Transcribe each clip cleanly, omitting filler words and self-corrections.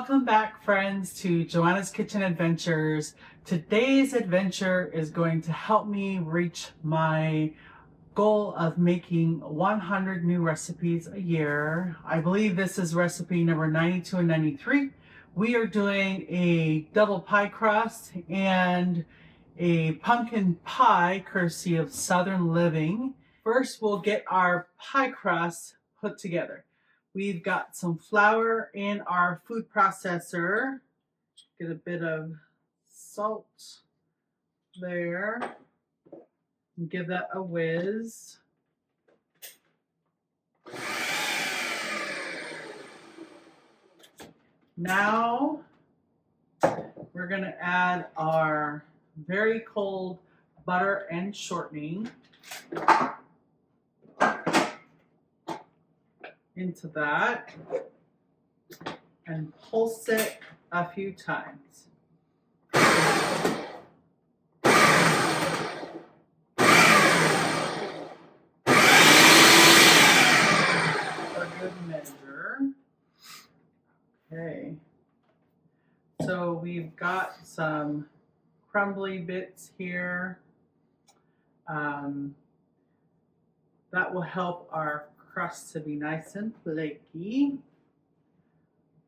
Welcome back, friends, to Joanna's Kitchen Adventures. Today's adventure is going to help me reach my goal of making 100 new recipes a year. I believe this is recipe number 92 and 93. We are doing a double pie crust and a pumpkin pie courtesy of Southern Living. First, we'll get our pie crust put together. We've got some flour in our food processor. Get a bit of salt there. Give that a whiz. Now we're going to add our very cold butter and shortening into that and pulse it a few times. A good measure. Okay. So we've got some crumbly bits here. That will help our crust to be nice and flaky.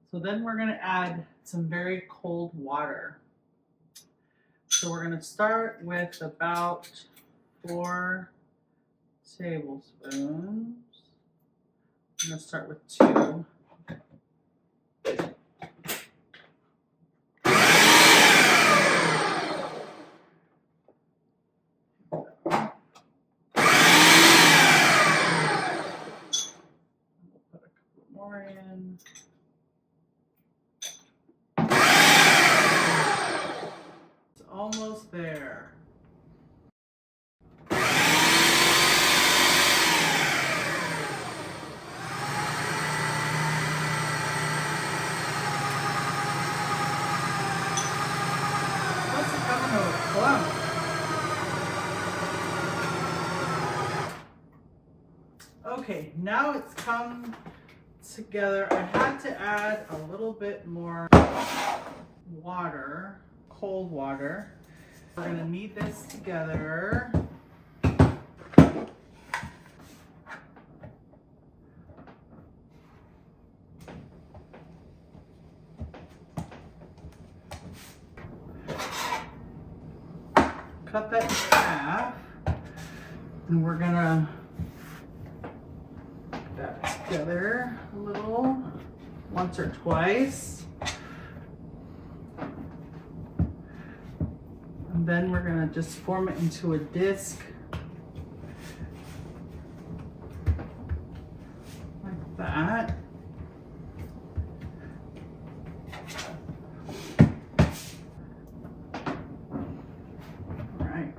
So then we're going to add some very cold water. So we're going to start with about 4 tablespoons. I'm going to start with 2. In. It's almost there. What's it coming over? Plum. Okay, now it's come together. I had to add a little bit more water, cold water. We're going to knead this together. Cut that in half, and we're going to that together a little, once or twice. And then we're going to just form it into a disc like that. All right.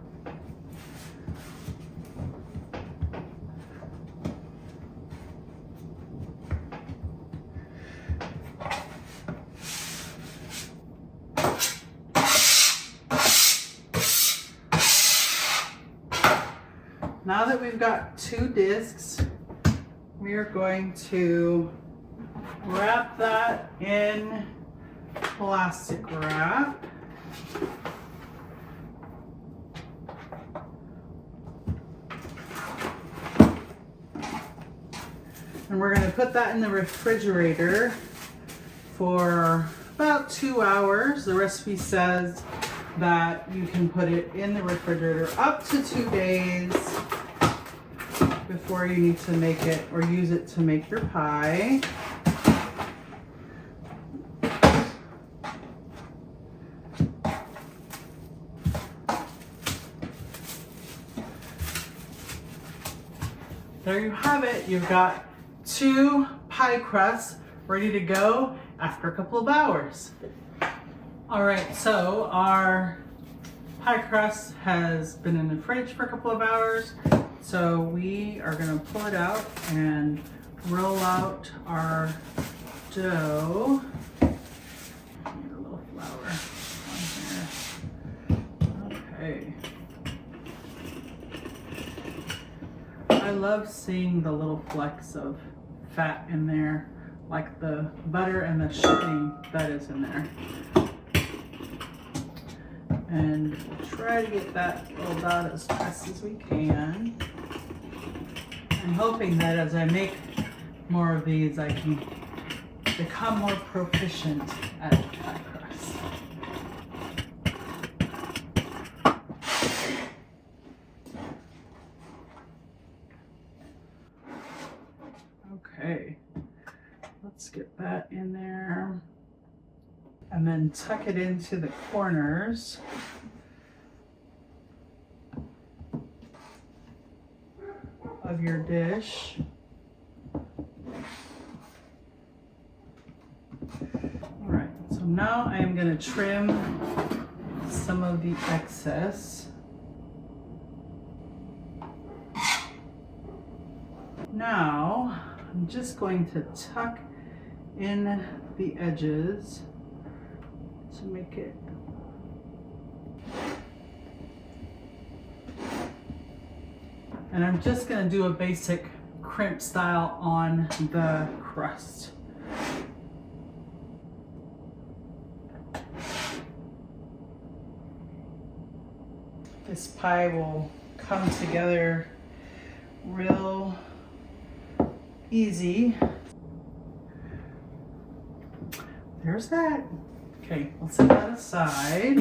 Now that we've got 2 discs, we are going to wrap that in plastic wrap. And we're going to put that in the refrigerator for about 2 hours. The recipe says that you can put it in the refrigerator up to 2 days before you need to make it or use it to make your pie. There you have it. You've got 2 pie crusts ready to go after a couple of hours. All right, so our pie crust has been in the fridge for a couple of hours. So we are going to pull it out and roll out our dough. Need a little flour on here. Okay. I love seeing the little flecks of fat in there. like the butter and the shipping that is in there. And try to get that rolled out as fast as we can. I'm hoping that as I make more of these, I can become more proficient at pie crust. Okay, let's get that in there. And then tuck it into the corners. Of your dish. All right, so now I am going to trim some of the excess. Now I'm just going to tuck in the edges to make it and I'm just going to do a basic crimp style on the crust. This pie will come together real easy. There's that. Okay, we'll set that aside.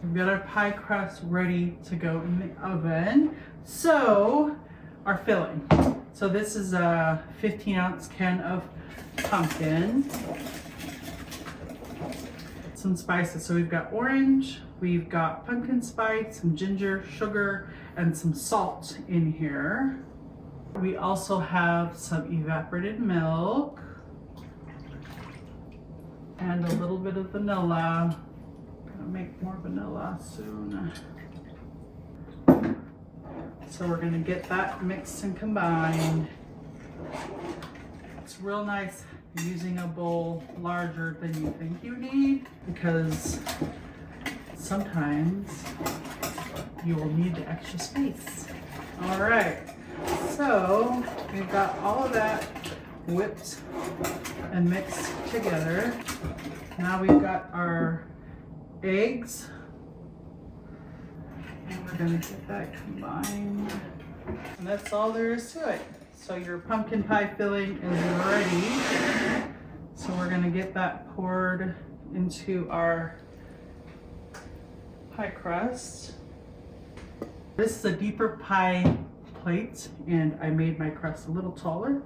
We've got our pie crust ready to go in the oven. So, our filling. So this is a 15-ounce can of pumpkin. Some spices. So we've got orange, we've got pumpkin spice, some ginger, sugar, and some salt in here. We also have some evaporated milk and a little bit of vanilla. I'm gonna make more vanilla soon. So we're gonna get that mixed and combined. It's real nice using a bowl larger than you think you need, because sometimes you will need the extra space. All right, so we've got all of that whipped and mixed together. Now we've got our eggs, and we're gonna get that combined. And that's all there is to it. So your pumpkin pie filling is ready. So we're gonna get that poured into our pie crust. This is a deeper pie plate, and I made my crust a little taller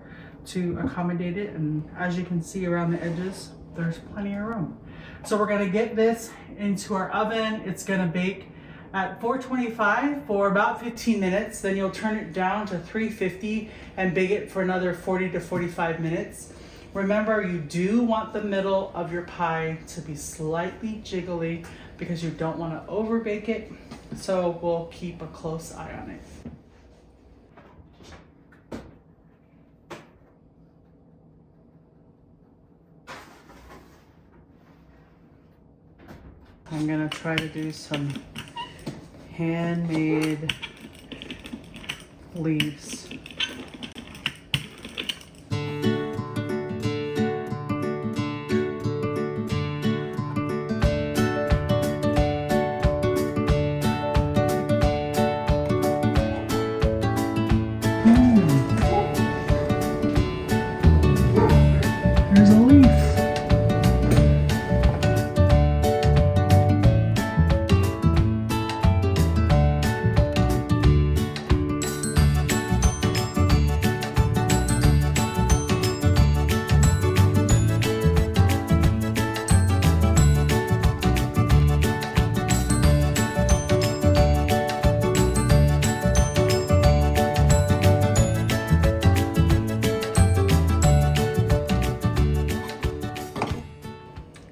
to accommodate it. And as you can see around the edges, there's plenty of room. So we're gonna get this into our oven. It's gonna bake at 425 for about 15 minutes. Then you'll turn it down to 350 and bake it for another 40 to 45 minutes. Remember, you do want the middle of your pie to be slightly jiggly because you don't want to over bake it. So we'll keep a close eye on it. I'm gonna try to do some handmade leaves. There's a leaf.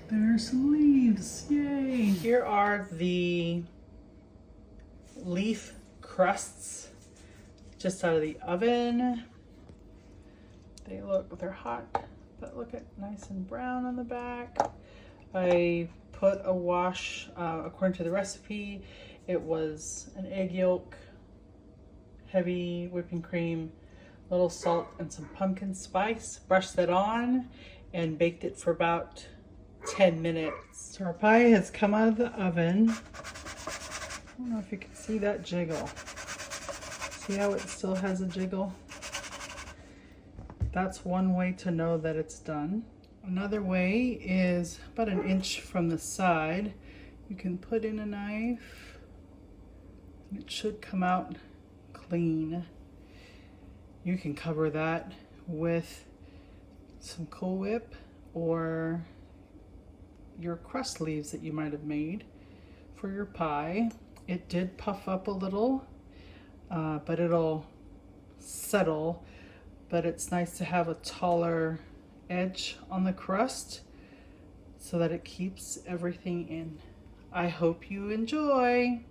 There's some leaves, yay! Here are the leaf crusts just out of the oven. They're hot, but look at nice and brown on the back. I put a wash, according to the recipe, it was an egg yolk, heavy whipping cream, a little salt and some pumpkin spice. Brushed that on and baked it for about 10 minutes. So our pie has come out of the oven. I don't know if you can see that jiggle. See how it still has a jiggle? That's one way to know that it's done. Another way is about an inch from the side. You can put in a knife. It should come out clean. You can cover that with some Cool Whip or your crust leaves that you might have made for your pie. It did puff up a little, but it'll settle. But it's nice to have a taller edge on the crust so that it keeps everything in. I hope you enjoy.